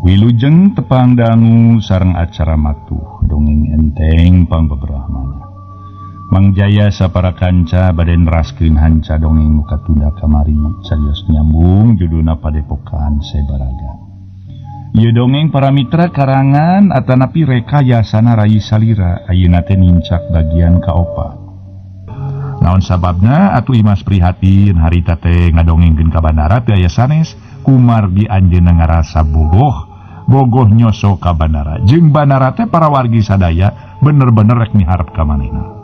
Wilujeng tepang dangu sareng acara matuh dongeng enteng pangbeberahmana. Mangjaya sapara kanca baden raskeun hanca dongeng muka tunda kamari carios nyambung judulna Padepokan Sebaraga. Ieu dongeng para mitra karangan atanapi rekayasana Rai Salira ayeuna teh nincak bagian kaopat. Naon sababna atuh Imas prihatin harita teh ngadongengkeun ka bandara teh aya sanes kumargi anjeunna ngarasa bogoh nyoso ka bandara jeung bandara teh para wargi sadaya bener-bener rek miharep ka manehna.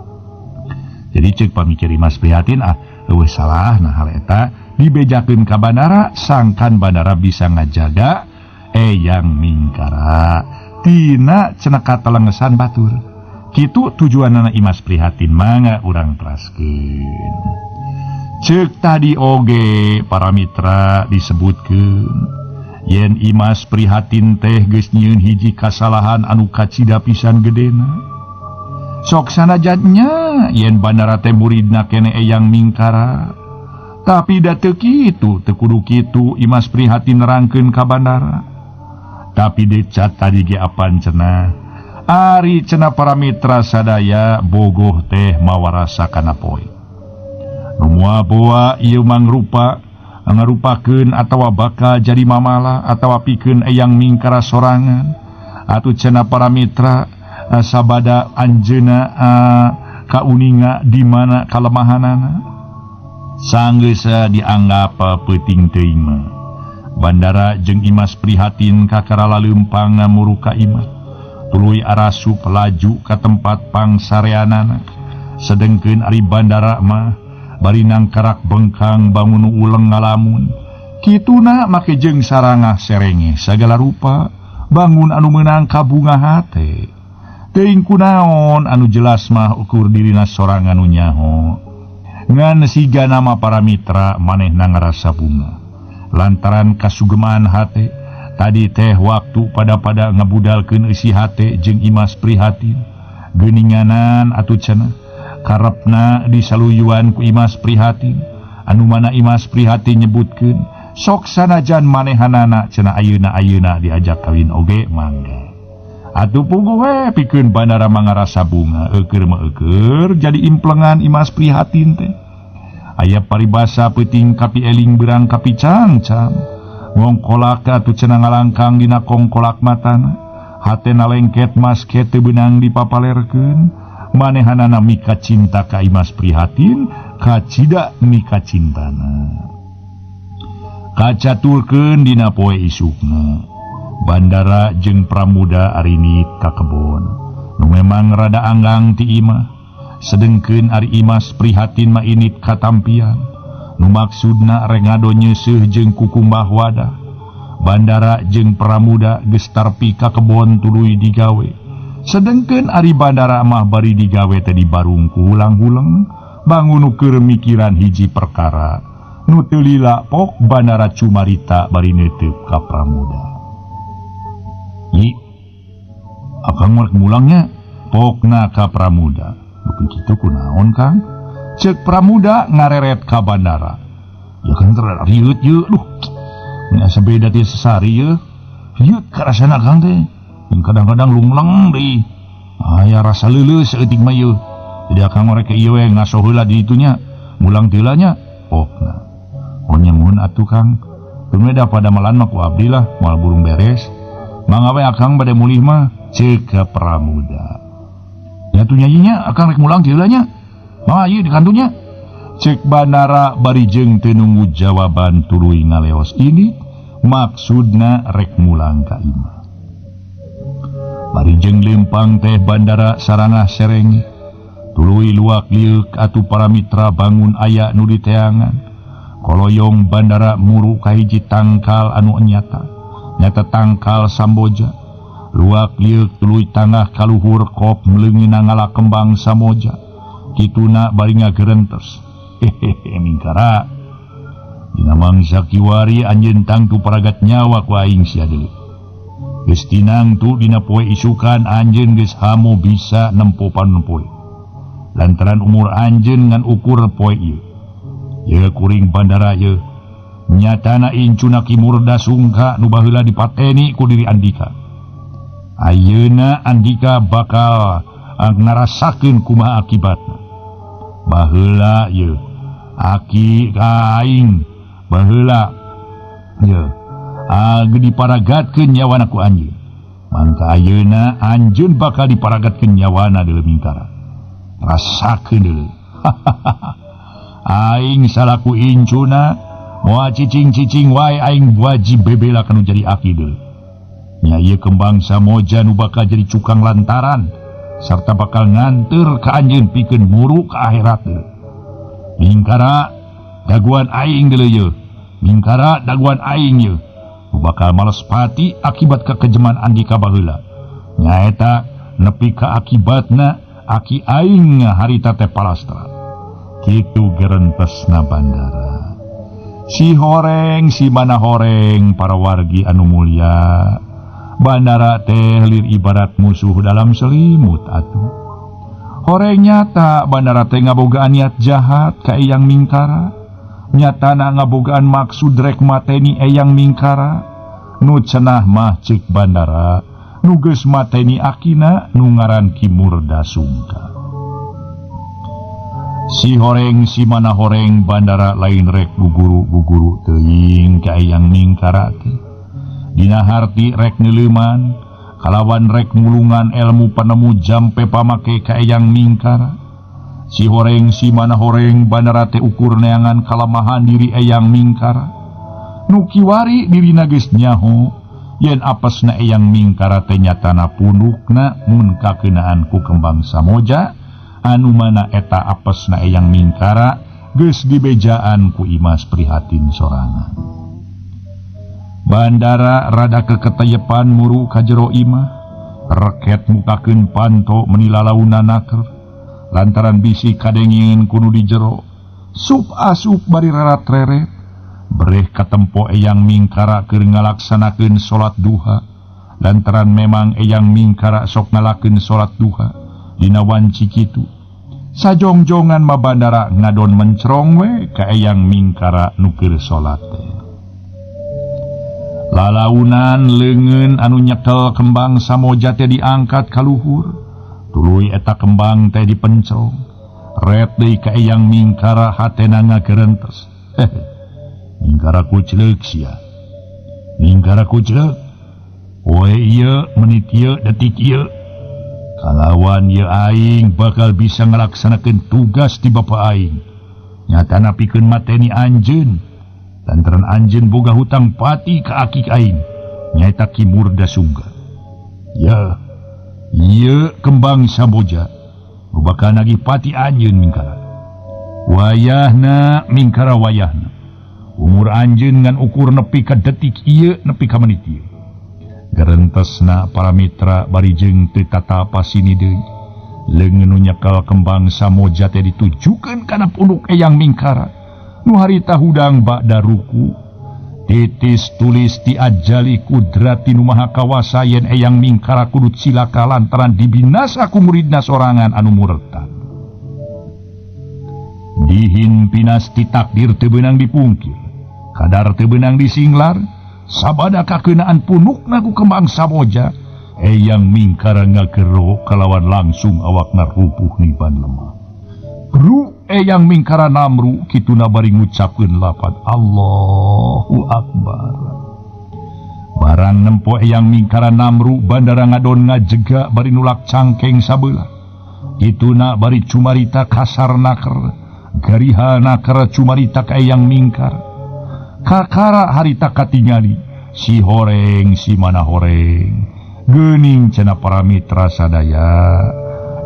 Jadi ceuk pamikir Imas prihatin eueuh salah nah hal eta dibejakeun ka bandara sangkan bandara bisa ngajaga eyang mingkara tina cenah katelengesan batur. Kitu tujuanana Imas prihatin mangga urang teraskeun. Ceuk tadi oge para mitra disebutkeun yen Imas prihatin teh geus nyieun hiji kasalahan anu kacida pisan gedena. Sok sanajannya yen bandara teh muridna kene eyang mingkara, tapi da teu kitu, teu kudu kitu Imas prihatin nerangkeun ka bandara. Tapi decat tadi ge apan cenah ari cenah para mitra sadaya bogoh teh mawarasa kana poe. Nu moal ieu mangrupa ngarupakeun atawa bakal jadi mamala atawa pikeun eyang mingkara sorangan. Atuh cenah para mitra sabada anjeunna kauninga di mana kalemahanana. Sanggeus dianggap peuting teuing mah. Bandara jeung Imas prihatin kakara laleumpang ngamuruh ka Imas. Tuluy arasu pelaju ka tempat pangsareanana. Sedengkeun ari bandara mah bari nangkarak bengkang bangun uleng ngalamun. Kituna make jeung sarangah serenge sagala rupa bangun anu meunang kabunga hate. Teuing kunaon anu jelas mah ukur dirina sorangan anu nyaho. Ngan siga nama para mitra manehna ngarasa bunga. Lantaran kasugemaan hate tadi teh waktu pada ngabudalkeun isi hate jeung Imas prihatin geuninganan atuh cenah karepna disaluyuan ku Imas prihatin anu mana Imas prihatin nyebutkeun sok sanajan manehanana cenah ayeuna diajak kawin oge mangga atuh puguh we pikeun bandara mangarasa bunga eukeur jadi implengan Imas prihatin teh aya paribasa peuting kapi eling berang kapi cangcang ngongkolak atuh cenah ngalangkang dina kongkolak matana hatena lengket mas kete benang dipapalerkeun manehanana mika cinta ka Imas prihatin kacida mika cintana kacatulkeun dina poe isukna bandara jeung pramuda arinit ka kebon nu memang rada anggang ti imah sedengkeun ari Imas prihatin mah init katampian nu maksudna rengado nyeuseut jeung kukumbah wadah bandara jeung pramuda geus tarpi ka kebon tuluy digawe sedengkeun ari bandara mah bari digawe teh di barung ku hulang-hulang bangun keur mikiran hiji perkara nu teu lila pok bandara cumarita bari neuteup ka pramuda. Nyi akang rek mulangnya pokna ka pramuda bukan kitu kunaon Kang cek pramuda ngareret ka bandara ya kan riut yeuh duh nya sabeda teh sesari yeuh riut karasana Kang teh kadang-kadang lungleng deui aya rasa leuleus saeutik mah yeuh jadi akang rek ieu we ngaso heula di itunya mulang teu lah nya pokna nya mun atuh Kang teu da pada malan mah ku abdi lah moal burung beres mangga we akang bade mulih mah ceuk ka pramuda nya tuh nyanyinya akang rek mulang teu lah nya mah ieu di kantunya cek bandara bari jeung teu nunggu jawaban tuluy ngaleos ini maksudna rek mulang ka imah bari jeung lempang teh bandara sarangah serenge tuluy luak liuk atuh para mitra bangun aya nu diteangan koloyong bandara muru ka hiji tangkal anu nyata tangkal Samboja luak liuk tuluy tangah kaluhur kop meleungina ngala kembang Samoja kituna bari ngagerentes hehehe mingkara dina mangsa kiwari anjeun tangtu paragat nyawa ku aing sia deui geus tinangtu dina poe isukan anjeun geus hamo bisa nempopan poe lantaran umur anjeun ngan ukur poe ieu kuring bandara ieu nyatana incuna Ki Murda Sungka nu baheula dipateni ku diri Andika. Ayeuna Andika bakal ngarasakeun kumaha akibatna. Baheula ye aki ka aing baheula ye diparagatkeun nyawana ku anjeun. Mangka ayeuna anjeun bakal diparagatkeun nyawana deuleu Mingkara. Rasakeun deuleu. Aing salaku incuna moal cicing-cicing wae aing wajib bebela kanu jadi aki deuleu. Nya ieu kembang Samoja nu bakal jadi cukang lantaran sarta bakal nganter ka anjeun pikeun muru ka akhirat deuleu. Mingkara daguan aing deuleu ye. Mingkara daguan aing ye. Nu bakal males pati akibat kekejeman Andika baheula. Nyaeta nepi ka akibatna aki aing harita teh palastra. Kitu gerentesna Bandara. Si horeng si mana horeng para wargi anu mulia. Bandara teh lir ibarat musuh dalam selimut atuh. Horeng nyata Bandara teh ngabogaan niat jahat ka Eyang Mingkara. Nyatana ngabogaan maksud rek mateni Eyang Mingkara. Nu cenah mah ceuk Bandara nu geus mateni akina nu ngaran Ki Murda Sungka. Si horeng si mana horeng Bandara lain rek guguru teuing ka Eyang Mingkara teh. Dina harti rek neuleuman kalawan rek ngulungan ilmu penemu jampe pamake ka Eyang Mingkara. Si horeng si mana horeng Bandara teh ukur neangan kalamahan diri Eyang Mingkara. Nu kiwari dirina geus nyaho yen apesna Eyang Mingkara teh nyatana pundukna mun kakeunaan ku kembang Samoja anu mana eta apesna Eyang Mingkara geus dibejaan ku Imas prihatin sorangan. Bandara rada keketeyepan muru ka jero imah, reket mukakeun panto menilalauna naker lantaran bisi kadengin kudu di jero. Sup asup bari rarat-reret breh katempo Eyang Mingkara keur ngalaksanakeun salat duha lantaran memang Eyang Mingkara sok ngalakeun salat duha dina wanci kitu. Sajongjongan mah Bandara ngadon mencrong we ka Eyang Mingkara nu keur salat teh. Lalaunan leungeun anu nyekel kembang Samoja teh diangkat ka luhur. Tuluy eta kembang teh dipencrong. Ret deui ka Eyang Mingkara hatena ngagerentes. Mingkara kucleuk sia. Mingkara kucleuk. Poe ieu menit ieu detik ieu. Kalawan ieu aing bakal bisa ngalaksanakeun tugas di bapa aing. Nyatana pikeun mateni anjeun. Lantaran anjeun boga hutang pati ka aki aing. Nyaeta Ki Murda Sungka. Ya, ieu kembang Samoja nu bakal nagih pati anjeun Mingkara. Wayahna Mingkara wayahna. Umur anjeun ngan ukur nepi ka detik ieu nepi ka menit ieu. Gerentesna para mitra bari jeung teu tatapa sini deui. Leungeun nu nyekel kembang Samoja teh ditujukeun kana punduk Eyang Mingkara. Nu harita hudang ba'da ruku. Titis tulis diajali kudrati nu maha kawasa yen Eyang Mingkara kudu cilaka lantaran dibinasa ku muridna sorangan anu murtad. Dihin pinasti takdir teu beunang dipungkir. Kadar teu beunang disinglar. Sabada kakeunaan punukna ku kembang Samoja, Eyang Mingkara ngagero kalawan langsung awakna rupuh niban lemah. Bru Eyang Mingkara namru kituna bari ngucapkeun lapad Allahu Akbar. Barang nempo Eyang Mingkara namru Bandara ngadon ngajega bari nulak cangkeng sabeula. Kituna bari cumarita kasar naker, gariha naker cumarita ka Eyang Mingkara. Kakara harita katingali si horeng si mana horeng geuning cenah para mitra sadaya.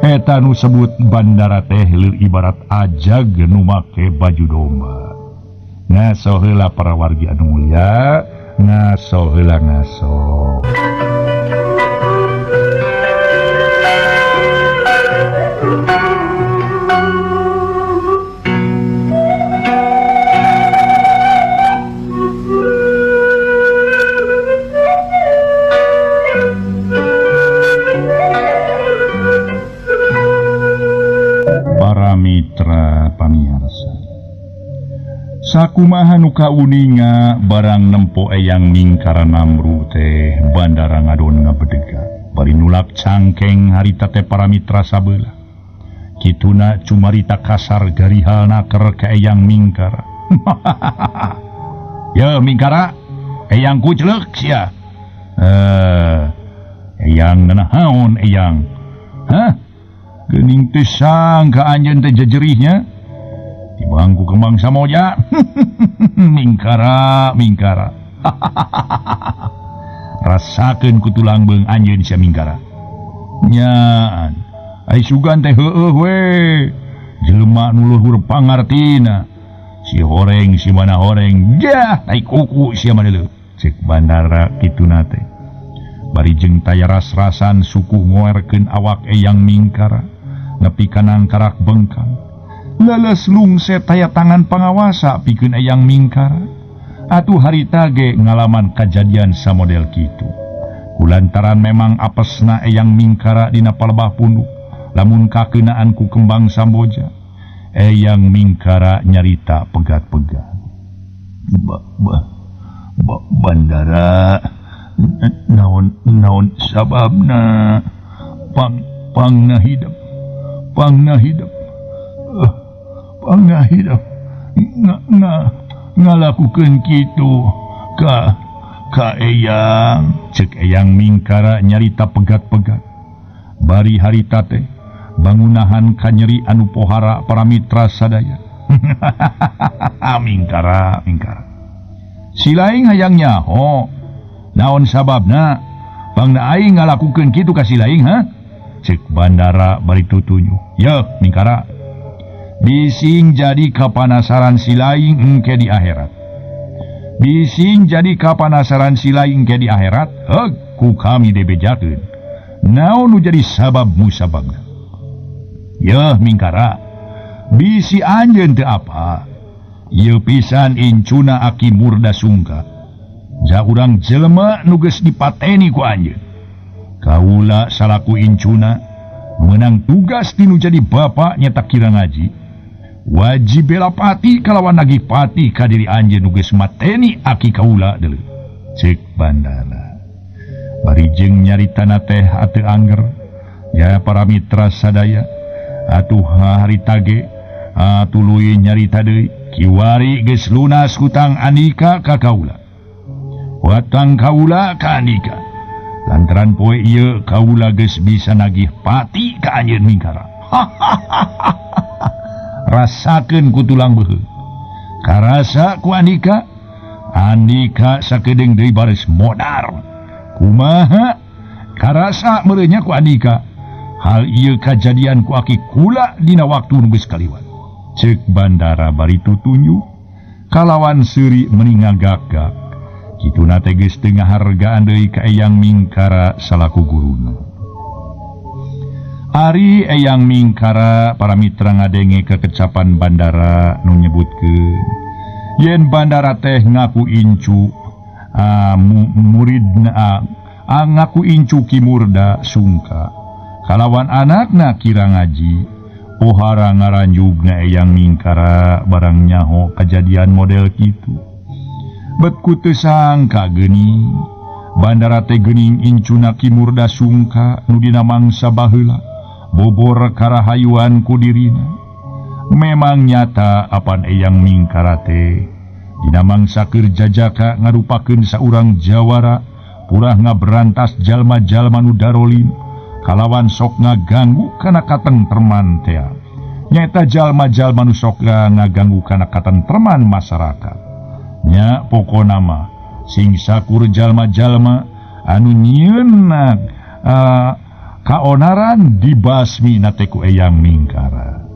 Eta nu sebut Bandara teh lir ibarat ajag nu make baju domba. Ngaso heula para wargi anu mulia, ngaso heula ngaso. Para mitra pamiarsa, Sakumaha nu kauninga barang nempo eyang mingkara Namru teh bandara ngadon ngabedega bari nulak cangkeng harita teh para mitra sabeula kituna cumarita kasar garihalna keur ka eyang mingkara. Ya mingkara eyang kucleuk sia. Eyang nanahaon eyang. Hah? Geuning teu sangka anjeun teh jejerihnya. Di bangku kembang samoja. Mingkara. Rasakeun ku tulang beung anjeun sia mingkara. Nyaan. Ai sugan teh heueuh we. Jelema nu luhur pangartina. Si horeng si mana horeng. Jah, ai kuku sia maneleu. Cek bandara kituna teh. Bari jeung taya ras-rasan suku ngoerkeun awak eyang mingkara. Nepi kanang karak bengkang. Leles lungset taya tangan pangawasa pikeun eyang mingkara. Atuh harita ge ngalaman kajadian samodel kitu. Kulantaran memang apesna eyang mingkara dina palebah punduk lamun kakeunaan ku kembang Samboja. Eyang mingkara nyarita pegat-pegat. Bandara naon sababna pangna hidup ngalakukeun kitu ka eyang. Cek eyang mingkara nyarita pegat-pegat. Bari harita teh bangunahan ka nyeri anu pohara para mitra sadaya. Mingkara si laing hayang nyaho naon sababna pangna aing ngalakukeun kitu ka si laing ha. Cek bandara bari tutunyu. Ya mingkara bising jadi kapanasaran si laing engke di akhirat. Bising jadi kapanasaran si laing engke di akhirat. Ku kami debejakeun. Naon nu jadi sababmu sababna? Ya mingkara. Bisi anjeun teu apa. Ieu pisan incuna Aki Murda Sungka. Ja urang jelema nu geus dipateni ku anjeun. Kaula salaku incuna menang tugas tinu jadi bapak nyata kira ngaji. Wajib bela pati kalawan nagih pati ka diri anjeun nu geus mateni aki kaula deuleu. Cek bandara. Bari jeung nyaritana teh ateu angger. Ya para mitra sadaya. Atuh harita ge tuluy nyarita deui. Kiwari geus lunas hutang Andika ka kaula. Hutang kaula ka Andika. Lantaran poe ieu kaula geus bisa nagih pati ka anjeun mingkara. Rasakeun ku tulang beuheung. Karasa ku Andika sakedeung deui baris modar. Kumaha? Karasa meureunnya ku Andika. Hal ieu kajadian ku aki kula dina waktu nu geus kaliwat. Cek bandara bari tutunjuk kalawan seuri meni ngagagak. Kituna teh geus teu ngahargaan deui ka eyang mingkara salaku guruna. Ari eyang mingkara para mitra ngadenge kekecapan bandara nu nyebutkeun yen bandara teh ngaku incu muridna ngaku incu Ki Murda Sungka kalawan anakna kira ngaji pohara ngaranjugna eyang mingkara barang nyaho kajadian model kitu. Bet ku teu sangka geuning bandara teh geuning incuna Ki Murda Sungka nu dina mangsa baheula bobor karahayuan ku dirina. Memang nyata apan eyang mingkara teh dina mangsa keur jajaka ngarupakeun saurang jawara purah ngaberantas jalma-jalma nu darolim kalawan sok ngaganggu kana katentreman teh. Nyaeta jalma-jalma nu sok ngaganggu kana katentreman masyarakat. Nya pokona mah sing sakur jalma-jalma anu nyieun kaonaran dibasmi nate ku eyang mingkara.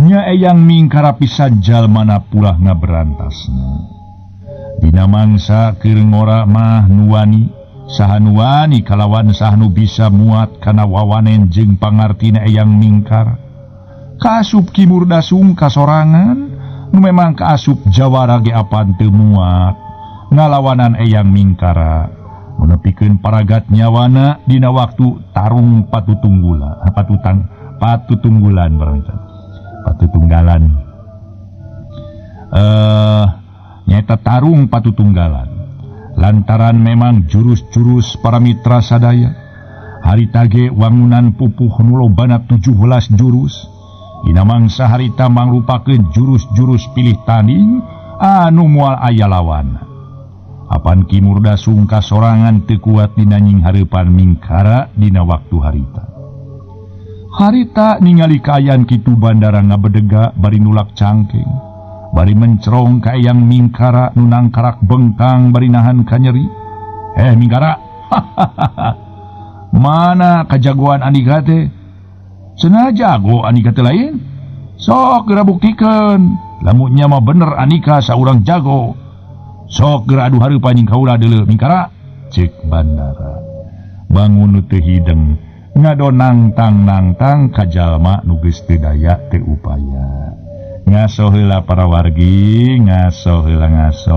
Nya eyang mingkara pisan jalmana pulah ngaberantasna. Dina mangsa keur ngora mah nuwani saha nuwani kalawan saha nu bisa muat kana wawanen jeung pangartina eyang mingkara. Kaasup Ki Murda Sungka sorangan nu memang kaasup jawara ge apan teu muat ngalawanan eyang mingkara. Menepikeun paragat nyawana dina waktu tarung patutunggalan. nyata tarung patutunggalan lantaran memang jurus-jurus para mitra sadaya harita ge wangunan pupuh nu lobana 17 jurus dina mangsa harita mangrupakeun jurus-jurus pilih tanding anu moal aya lawan apan Ki Murda sungka sorangan teu kuat dina nying hareupan Mingkara dina waktu harita ningali kaayaan kitu bandara ngabedega bari nulak cangkeng bari mencerong ka eyang Mingkara nu nangkarak bengkang bari nahan ka nyeri. Mingkara mana kajagoan Andika teh? Cenah jago Andika teh lain sok geura buktikeun lamunnya mah bener Andika saurang jago sok geura adu hareupan nying kaula deuleu Mingkara ceuk bandara bangun teu hideng ngadonang nangtang ka jalma nu geus teu daya teu upaya ngaso heula para wargi ngaso heula ngaso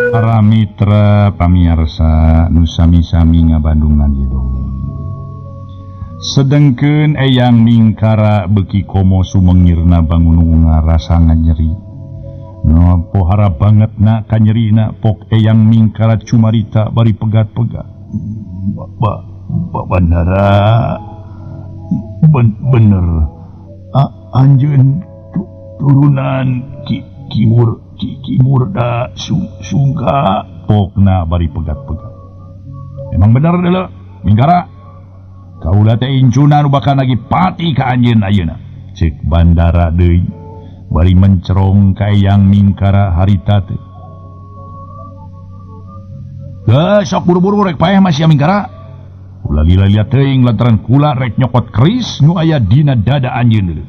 para mitra pamiarsa nu sami-sami ngabandungan ieu dongeng. Sedengkeun eyang Mingkara beuki komo sumengirna bangun ngarasa nyeri. No pohara bangetna ka nyerina pok eyang Mingkara cumarita bari pegat-pegat. Bandara bener anjeun turunan Ki Murda sungka pokna bari pegat-pegat. Emang bener deuleu Mingkara kaula teh incuna nu bakal lagi pati ka anjeun ayeuna ceuk bandara deui bari mencerong ka eyang Mingkara harita teh. Sok buru-buru rek paeh Mas Mingkara. Kula lila-lila teuing lantaran kula rek nyokot keris nu aya dina dada anjeun deuleu.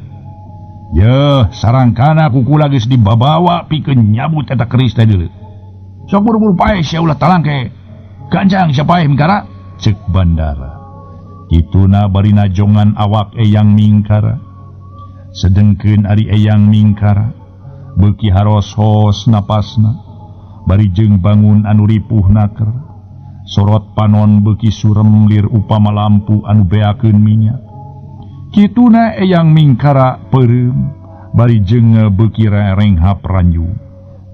Yeuh, sarangkana kukula geus dibabawa pikeun nyabut eta keris teh deuleu. Sok buru-buru paeh sia ulah talangke. Ganjang sia paeh Mingkara ceuk bandara. Kituna bari najongan awak eyang Mingkara. Sedengkeun ari eyang Mingkara beuki haros-hos napasna bari jeung bangun anu ripuh naker. Sorot panon beuki surem lir upama lampu anu beakeun minyak. Kituna eyang Mingkara peureum bari jeung beuki renghap ranju.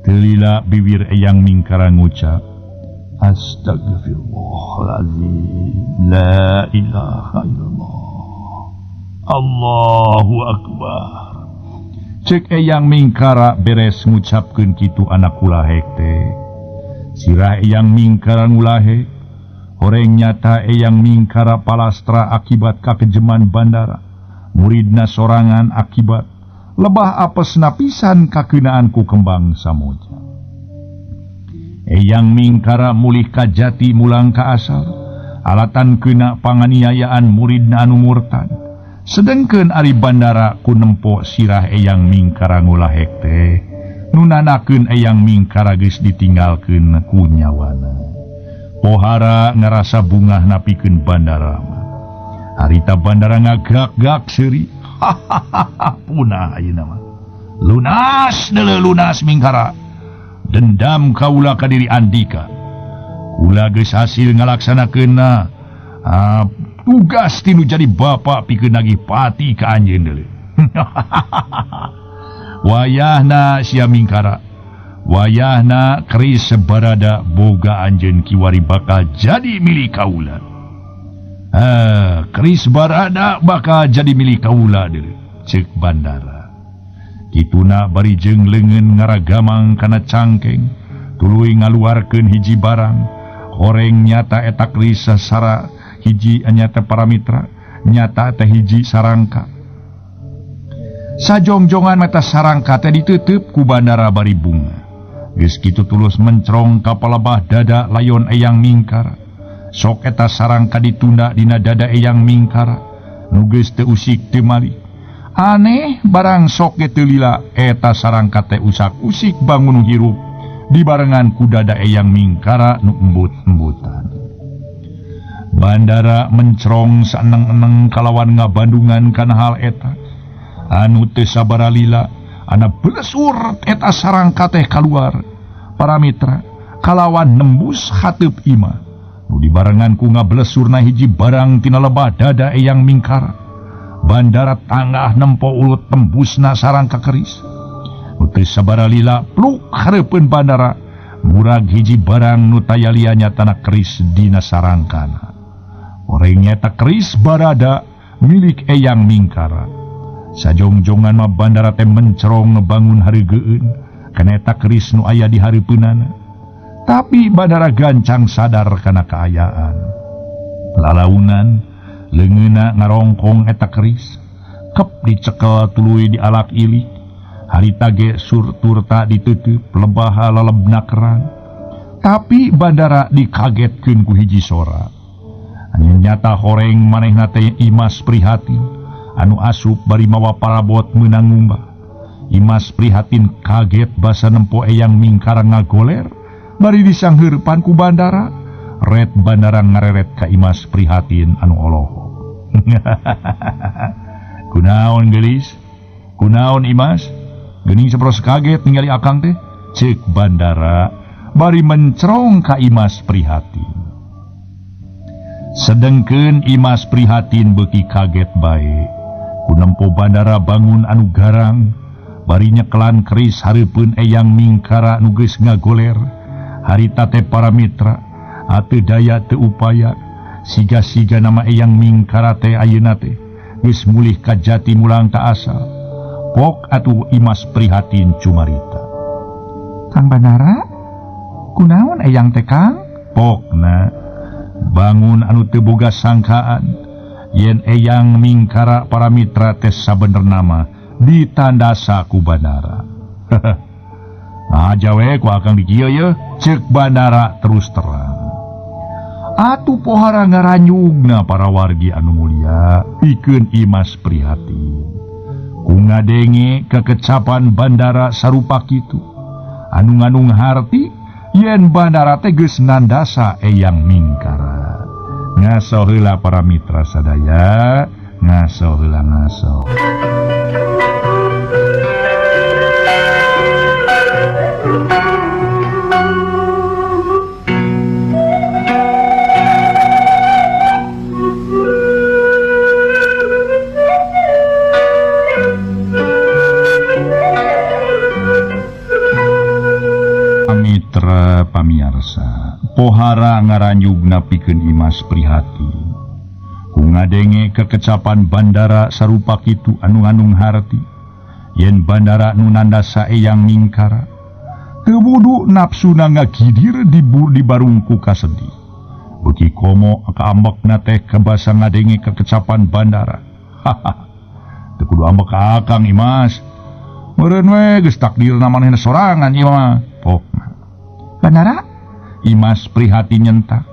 Teu lila bibir eyang Mingkara ngucap Astagfirullahaladzim la ilaha illallah Allahu akbar. Cek eyang Mingkara beres ngucapkeun kitu anak ulah hekte. Sirah eyang Mingkara ngulahek horeng nyata eyang Mingkara palastra akibat kakejeman bandara. Muridna sorangan akibat lebah apesna pisan kakeunaan ku kembang samoja. Eyang Mingkara mulih ka jati mulang ka asal alatan keuna panganiayaan muridna anu murtad. Sedengkeun ari bandara ku nempo sirah eyang Mingkara ngulahek teh nunanakeun eyang Mingkara geus ditinggalkeun ku nyawana. Pohara ngarasa bungah napikeun bandara. Harita bandara ngagak-gak seuri. Punah ayeuna mah. Lunas deuleu lunas Mingkara. Dendam kaula ka diri Andika. Kula geus hasil ngalaksanakeunna tugas tinu jadi bapa pikeun nagih pati ka anjeun deuleu. Wayahna sia Mingkara. Wayahna keris sebarada boga anjeun kiwari bakal jadi milik kaula. Keris barada bakal jadi milik kaula deuleu ceuk bandara. Kituna bari jeung leungeun ngaragamang kana cangkeng tuluy ngaluarkeun hiji barang horeng nyata eta keris sasara hiji nyata para mitra nyata teh hiji sarangka. Sajongjongan mata sarangka teh diteuteub ku bandara bari bunga. Geus kitu tulus mencrong ka palebah dada layon eyang Mingkara. Sok eta sarangka ditunda dina dada eyang Mingkara nu geus teu usik teu malih. Aneh barang sok ge teu lila eta sarangka teh usak-usik bangun hirup dibarengan ku dada eyang Mingkara nu embut-embutan. Bandara mencrong saneng-eneng kalawan ngabandungan kana hal eta. Anu teu sabara lila ana belesur eta sarangka teh keluar. Para mitra kalawan nembus hateup imah. Nu dibarengan ku ngabelesurna hiji barang tina lebah dada eyang mingkara. Bandara tangah nempo ulut tembusna sarangka keris. Nu teu sabara lila pluk hareupeun bandara murag hiji barang nu tayalianya tanah keris dina sarangkana. Orangnya tak keris barada milik eyang mingkara. Sajongjongan mah bandara teh mencerong ngebangun hareugeun kana eta keris nu aya di hareupeunana. Tapi bandara gancang sadar kana kaayaan. Lalaunan leungeuna ngarongkong eta keris. Kep dicekel tuluy di alak ilik. Harita ge surturta diteutup lebaha lalebna kerang. Tapi bandara dikagetkeun ku hiji sora. Anu nyata horeng manehna teh Imas prihatin anu asup bari mawa parabot meunang ngumbah. Imas prihatin kaget basa nempo eyang mingkara ngagoler bari disangheurepan ku bandara. Red bandara ngareret ka Imas prihatin anu oloho. Kunaon gelis? Kunaon Imas? Geuning sapros kaget ningali akang teh? Ceuk bandara bari mencrong ka Imas prihatin. Sedengkeun Imas prihatin beuki kaget bae. Kunempo bandara bangun anu garang, bari nyekelan keris hareupeun eyang mingkara nu geus ngagoler. Harita teh para mitra, ateu daya teu upaya, siga-siga nama eyang mingkara teh ayeuna teh geus mulih ka jati mulang ka asal. Pok atuh Imas prihatin cumarita. Kang Bandara, kunaon eyang teh Kang? Pokna bangun anu teu boga sangkaan yen eyang mingkara para mitra teh sabenerna mah ditandasa ku bandara. Aja we ku akang di kieu ye, ceuk bandara terus terang. Atuh pohara ngaranyugna para wargi anu mulia pikeun Imas prihatin. Ku ngadenge kekecapan bandara sarupa kitu. Anu ngandung harti yen bandara teh geus nandasa eyang mingkara. Ngaso heula para mitra sadaya, ngaso heula ngaso. Mitra pamiarsa, pohara ngaranyugna pikeun Imas prihatin. Ku ngadenge kekecapan bandara sarupa kitu anu ngandung harti. Yen bandara nu nandasa eyang mingkara, teu budu napsuna ngagidir di barungku kasedih. Beuki komo kaambekna teh kebasa ngadenge kekecapan bandara. Haha. Teu kudu ambek ka akang Imas. Meureun we geus takdirna manehna sorangan ieu mah. Pokna. Bandara? Imas prihatin nyentak.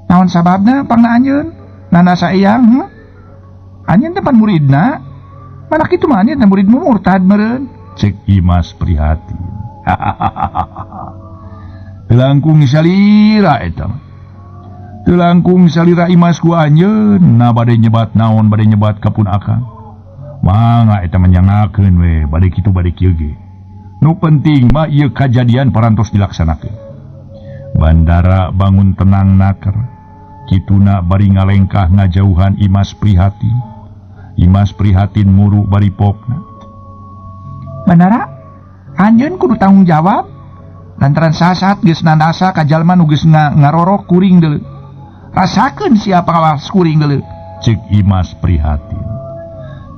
Naon sababna pangna anjeun? Nandasa eyang? Anjeun teh pan muridna? Mana kitu mah anjeun teh muridmu murtad meureun? Cek Imas prihatin. Teu langkung salira eta. Teu langkung salira Imas ku anjeun, na bade nyebat naon bade nyebat kapun akang. Mangga eta menyangakeun we, bade kitu bade kieu ge. Nu penting mah ieu kajadian parantos dilaksanakeun. Bandara bangun tenang naker. Kituna bari ngalengkah ngajauhan Imas prihatin. Imas prihatin muru bari popna. Bandara, anjeun kudu tanggung jawab. Lantaran sasat geus nandasa ka jalma nu geus ngarorok kuring deuleu. Rasakeun sia pangawas kuring deuleu. Ceuk Imas prihatin.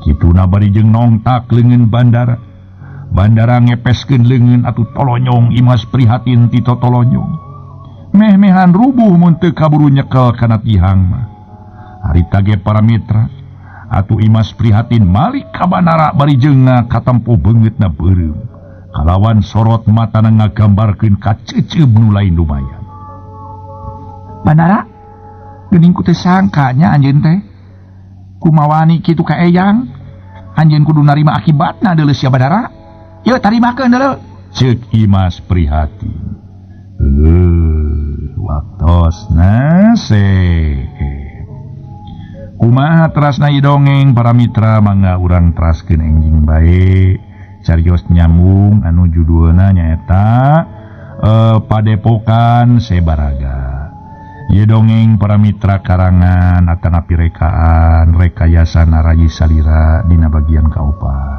Kituna bari jeung nongtak leungeun bandara. Bandara ngepeskeun leungeun atuh tolonyong Imas prihatin ti tolonyong. Meh-mehan rubuh mun teu kaburu nyekel kana tihang mah. Harita ge para mitra, atuh Imas prihatin malik ka bandara bari jeung katempo beungeutna beureum. Kalawan sorot matana ngagambarkeun kaceuceub nu lain lumayan. Bandara, geuning ku teu sangka nya anjeun teh. Kumawani kitu ka eyang, anjeun kudu narima akibatna deuleu sia bandara. Yuk tarimakeun deuleu. Ceuk Imas prihatin. waktos nase kumaha terasna dongeng para mitra mangga urang teraskeun enjing bae carios nyambung anu judulna nyaeta Padepokan Sebaraga. Ieu dongeng para mitra karangan atanapi rekaan rekayasa Narayi Salira dina bagian kaopat.